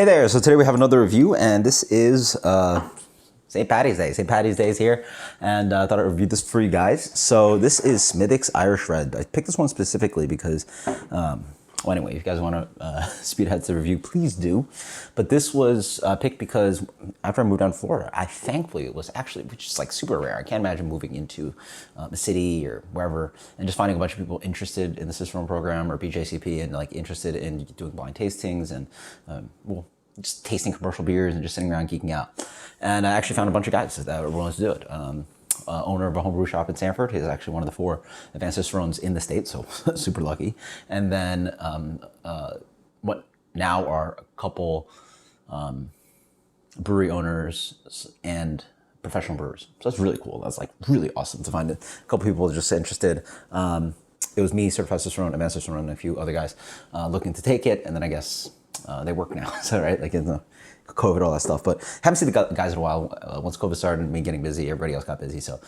Hey there, so today we have another review, and this is St. Paddy's Day. St. Paddy's Day is here, and I thought I'd review this for you guys. So this is Smithwick's Irish Red. I picked this one specifically because, well anyway, if you guys want to speed ahead to the review, please do. But this was picked because after I moved down to Florida, I thankfully it was actually, which is like super rare. I can't imagine moving into a city or wherever and just finding a bunch of people interested in the Cicerone program or BJCP and like interested in doing blind tastings and well, just tasting commercial beers and just sitting around geeking out. And I actually found a bunch of guys that were willing to do it. Owner of a homebrew shop in Sanford. He's actually one of the 4 advanced Cicerones in the state, so super lucky. And then what now are a couple brewery owners and professional brewers. So that's really cool. That's like really awesome to find a couple people just interested. It was me, Certified Cicerone, advanced Cicerone, and a few other guys looking to take it. And then I guess they work now, so right, like in the COVID, all that stuff. But haven't seen the guys in a while. Once COVID started, me getting busy, everybody else got busy. So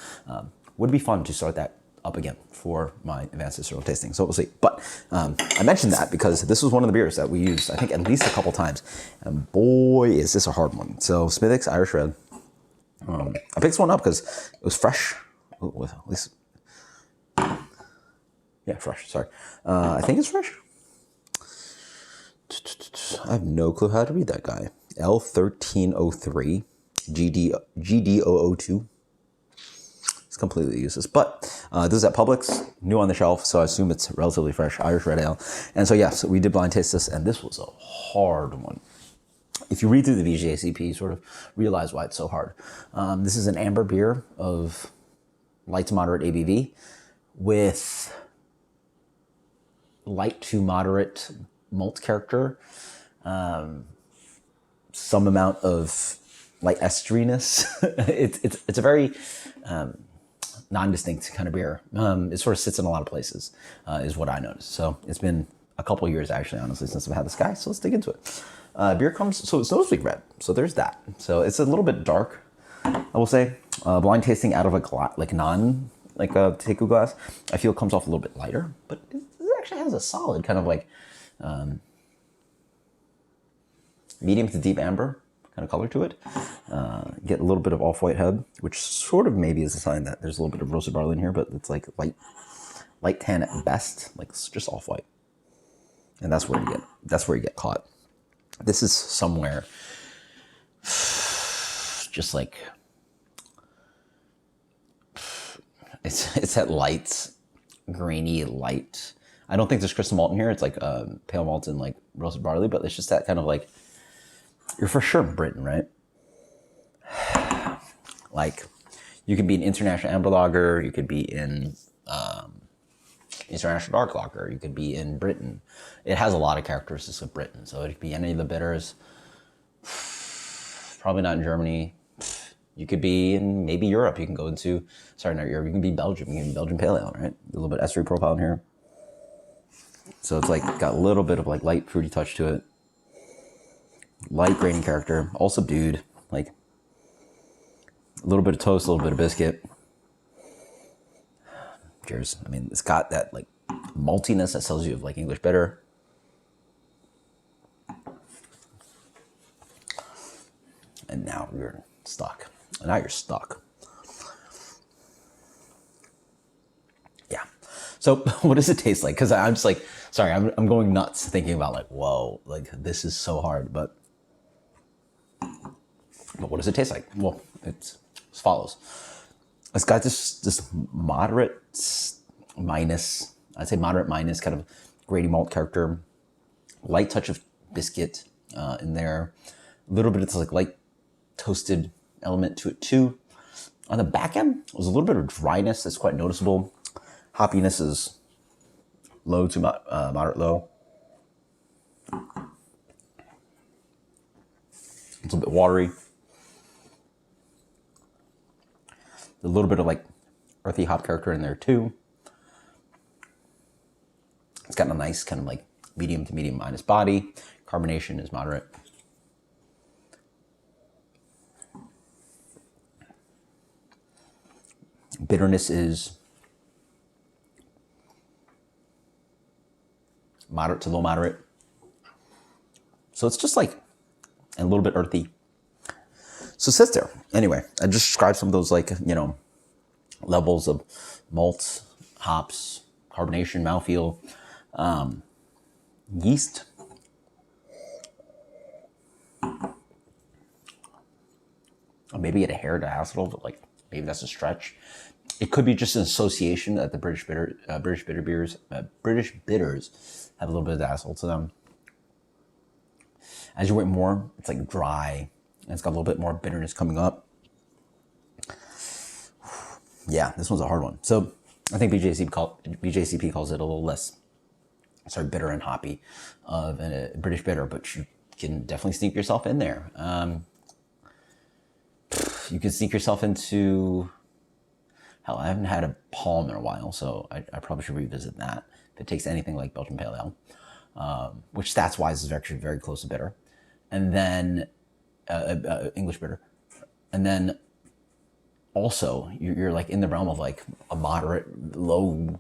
would be fun to start that up again for my advanced Cicerone tasting. So we'll see. But I mentioned that because this was one of the beers that we used, I think, at least a couple times. And boy, is this a hard one. So Smithwick's Irish Red. I picked this one up because it was fresh. With at least, yeah, fresh. Sorry, I think it's fresh. I have no clue how to read that guy. L1303 GD002. It's completely useless. But this is at Publix, new on the shelf, so I assume it's relatively fresh Irish Red Ale. And so, yeah, so we did blind taste this, and this was a hard one. If you read through the VJCP, you sort of realize why it's so hard. This is an amber beer of light to moderate ABV with light to moderate malt character, some amount of like esteriness. It's a very non-distinct kind of beer. It sort of sits in a lot of places, is what I noticed. So it's been a couple years actually, honestly, since I've had this guy. So let's dig into it. Beer comes, so it's noticeably red. So there's that. So it's a little bit dark, I will say. Blind tasting out of a glass, like a teku glass, I feel it comes off a little bit lighter, but it actually has a solid kind of like medium to deep amber kind of color to it. Get a little bit of off-white head, which sort of maybe is a sign that there's a little bit of roasted barley in here, but it's like light tan at best, like it's just off-white. And that's where you get caught. This is somewhere just like it's that light, grainy light. I don't think there's crystal malt in here. It's like pale malt and like roasted barley, but it's just that kind of like, you're for sure in Britain, right? Like, you could be an international amber lager, you could be in international dark lager, you could be in Britain. It has a lot of characteristics of Britain, so it could be any of the bitters. Probably not in Germany. You could be in maybe Europe. You can go into, sorry, not Europe, you can be Belgium. You can be Belgian Pale Ale, right? A little bit estery profile in here. So it's like got a little bit of like light fruity touch to it. Light grainy character, all subdued, like a little bit of toast, a little bit of biscuit. Cheers. I mean, it's got that like maltiness that tells you of like English bitter. And now you're stuck. And now you're stuck. Yeah. So what does it taste like? Because I'm just like, sorry, I'm going nuts thinking about like, whoa, like this is so hard, but what does it taste like? Well, it's as follows. It's got this moderate minus, I'd say moderate minus kind of grainy malt character, light touch of biscuit in there, a little bit of this like light toasted element to it too. On the back end, there's a little bit of dryness that's quite noticeable. Hoppiness is low to moderate low. It's a little bit watery. A little bit of like earthy hop character in there too. It's got a nice kind of like medium to medium minus body. Carbonation is moderate. Bitterness is moderate to low moderate. So it's just like and a little bit earthy. So it sits there. Anyway, I just described some of those, like, you know, levels of malts, hops, carbonation, mouthfeel, yeast. Or maybe at a hair diacetyl, but like maybe that's a stretch. It could be just an association that the British bitters have a little bit of diacetyl to them. As you wait more, it's like dry, and it's got a little bit more bitterness coming up. Yeah, this one's a hard one. So I think BJCP calls it a little less, bitter and hoppy of a British bitter, but you can definitely sneak yourself in there. You can sneak yourself into, hell, I haven't had a palm in a while, so I probably should revisit that. If it takes anything like Belgian Pale Ale, which stats-wise is actually very close to bitter. And then, English bitter. And then also, you're like in the realm of like a moderate, low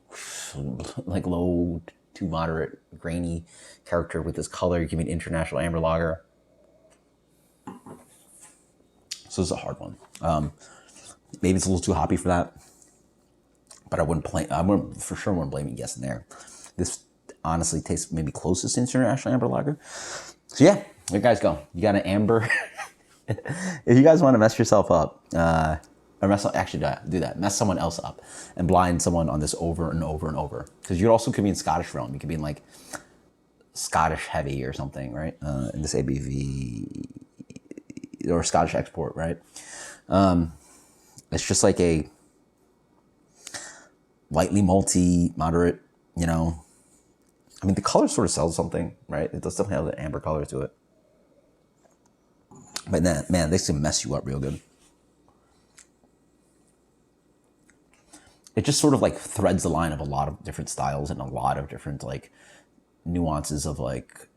to moderate grainy character with this color. You give me an international amber lager. So this is a hard one. Maybe it's a little too hoppy for that, but I wouldn't for sure wouldn't blame you guessing there. This honestly tastes maybe closest to international amber lager. So yeah, there you guys go. You got an amber. If you guys want to mess yourself up, or mess someone else up and blind someone on this over and over and over. Because you also could be in Scottish realm. You could be in like Scottish heavy or something, right? In this ABV or Scottish export, right? It's just like a lightly malty, moderate, you know. I mean, the color sort of sells something, right? It does definitely have an amber color to it. But then, man, they can mess you up real good. It just sort of like threads the line of a lot of different styles and a lot of different like nuances of like,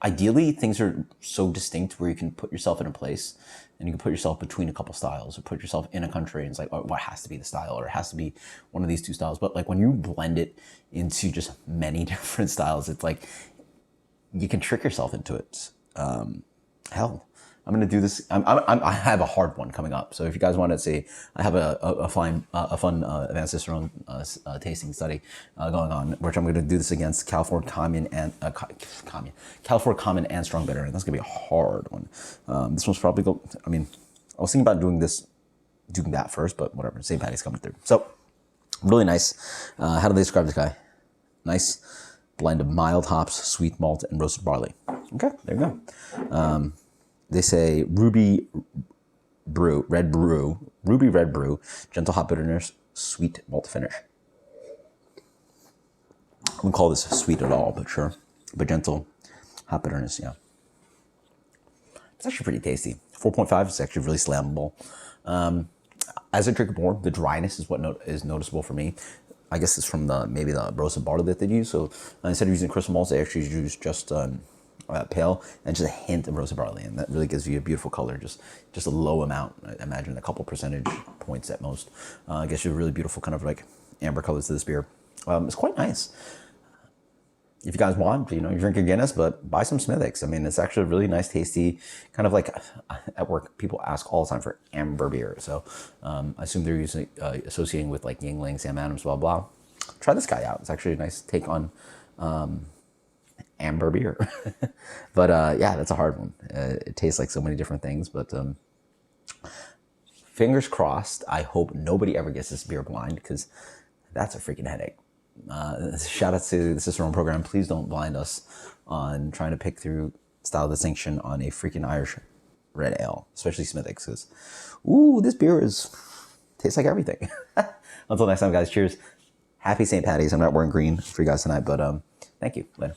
ideally things are so distinct where you can put yourself in a place and you can put yourself between a couple styles or put yourself in a country and it's like, oh, what has to be the style or it has to be one of these two styles. But like when you blend it into just many different styles, it's like you can trick yourself into it. Hell, I'm gonna do this. I have a hard one coming up. So if you guys want to see, I have a fun advanced cicerone tasting study going on, which I'm gonna do this against California Common and California Common and Strong Bitter, and that's gonna be a hard one. This one's probably I mean, I was thinking about doing that first, but whatever. St. Paddy's coming through. So really nice. How do they describe this guy? Nice blend of mild hops, sweet malt, and roasted barley. Okay, there you go. They say ruby red brew, gentle hop bitterness, sweet malt finish. I wouldn't call this sweet at all, but sure. But gentle hop bitterness, yeah. It's actually pretty tasty. 4.5 is actually really slammable. As I drink more, the dryness is what is noticeable for me. I guess it's from maybe the roasted barley that they use. So instead of using crystal malts, they actually use just pale and just a hint of roasted barley, and that really gives you a beautiful color. Just a low amount. I imagine a couple percentage points at most. Gives you a really beautiful kind of like amber colors to this beer. It's quite nice. If you guys want, you drink your Guinness, but buy some Smithwick's. I mean, it's actually a really nice, tasty, kind of like at work, people ask all the time for amber beer. So I assume they're associating with like Yingling, Sam Adams, blah, blah. Try this guy out. It's actually a nice take on amber beer. But yeah, that's a hard one. It tastes like so many different things, but fingers crossed. I hope nobody ever gets this beer blind, because that's a freaking headache. Shout out to the Cicerone program. Please don't blind us on trying to pick through style distinction on a freaking Irish red ale, especially Smithwick's, because this beer tastes like everything. Until next time, guys, cheers. Happy St. Paddy's. I'm not wearing green for you guys tonight, but thank you. Later.